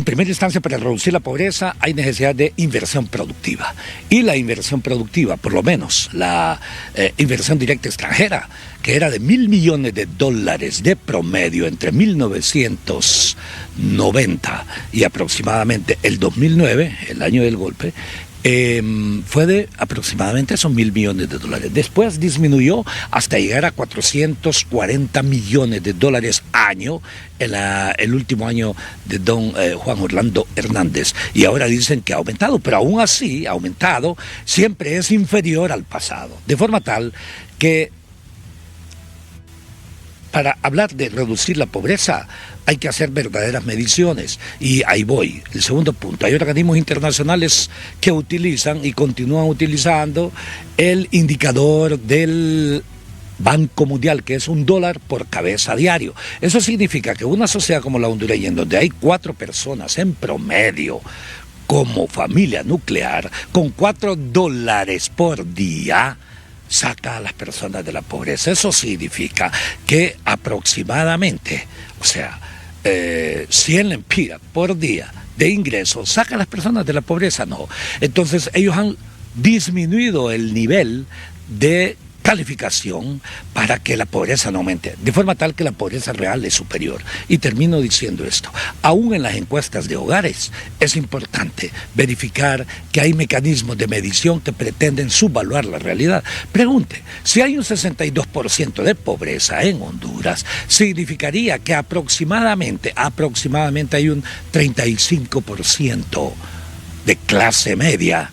En primera instancia, para reducir la pobreza hay necesidad de inversión productiva. Y la inversión productiva, por lo menos la inversión directa extranjera, que era de $1.000 millones de promedio entre 1990 y aproximadamente el 2009, el año del golpe, fue de aproximadamente esos $1.000 millones. Después disminuyó hasta llegar a $440 millones año en el último año de don Juan Orlando Hernández. Y ahora dicen que ha aumentado, pero aún así, aumentado, siempre es inferior al pasado. De forma tal que para hablar de reducir la pobreza hay que hacer verdaderas mediciones. Y ahí voy, el segundo punto. Hay organismos internacionales que utilizan y continúan utilizando el indicador del Banco Mundial, que es $1 por cabeza diario. Eso significa que una sociedad como la hondureña, en donde hay 4 personas en promedio como familia nuclear, con $4 por día, saca a las personas de la pobreza. Eso significa que aproximadamente, o sea, 100 lempiras por día de ingresos saca a las personas de la pobreza. No. Entonces ellos han disminuido el nivel de calificación para que la pobreza no aumente, de forma tal que la pobreza real es superior. Y termino diciendo esto: aún en las encuestas de hogares es importante verificar que hay mecanismos de medición que pretenden subvaluar la realidad. Pregunte, si hay un 62% de pobreza en Honduras, significaría que aproximadamente hay un 35% de clase media,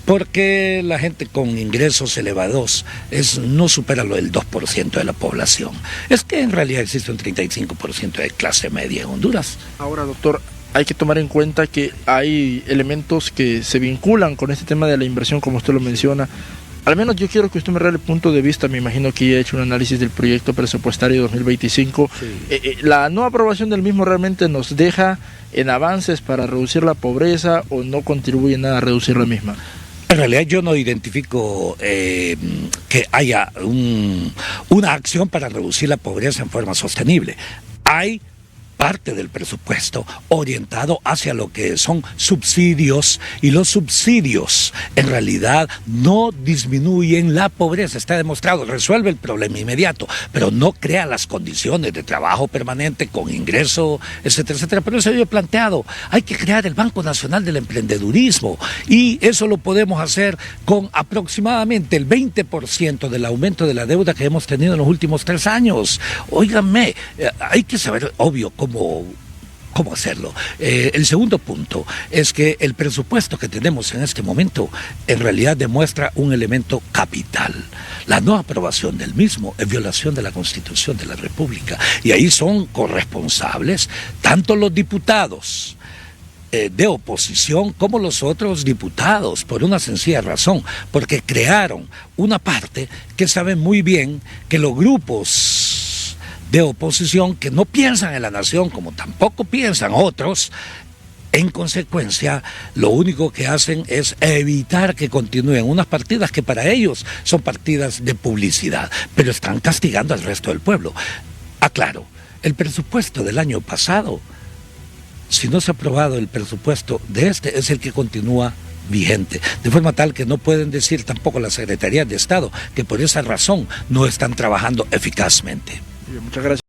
porque la gente con ingresos elevados no supera lo del 2% de la población. Es que en realidad existe un 35% de clase media en Honduras. Ahora, doctor, hay que tomar en cuenta que hay elementos que se vinculan con este tema de la inversión, como usted lo menciona. Al menos yo quiero que usted me regale el punto de vista. Me imagino que ya ha hecho un análisis del proyecto presupuestario 2025. Sí. ¿La no aprobación del mismo realmente nos deja en avances para reducir la pobreza o no contribuye nada a reducir la misma? En realidad yo no identifico que haya una acción para reducir la pobreza en forma sostenible. Hay parte del presupuesto orientado hacia lo que son subsidios, y los subsidios en realidad no disminuyen la pobreza, está demostrado, resuelve el problema inmediato, pero no crea las condiciones de trabajo permanente con ingreso, etcétera, etcétera. Por eso yo he planteado, hay que crear el Banco Nacional del Emprendedurismo, y eso lo podemos hacer con aproximadamente el 20% del aumento de la deuda que hemos tenido en los últimos 3 años. Óiganme, hay que saber, obvio, cómo hacerlo. El segundo punto es que el presupuesto que tenemos en este momento en realidad demuestra un elemento capital. La no aprobación del mismo es violación de la Constitución de la República, y ahí son corresponsables tanto los diputados de oposición como los otros diputados, por una sencilla razón, porque crearon una parte que sabe muy bien que los grupos de oposición que no piensan en la nación, como tampoco piensan otros, en consecuencia, lo único que hacen es evitar que continúen unas partidas que para ellos son partidas de publicidad, pero están castigando al resto del pueblo. Aclaro, el presupuesto del año pasado, si no se ha aprobado el presupuesto de este, es el que continúa vigente, de forma tal que no pueden decir tampoco las secretarías de Estado que por esa razón no están trabajando eficazmente. Muchas gracias.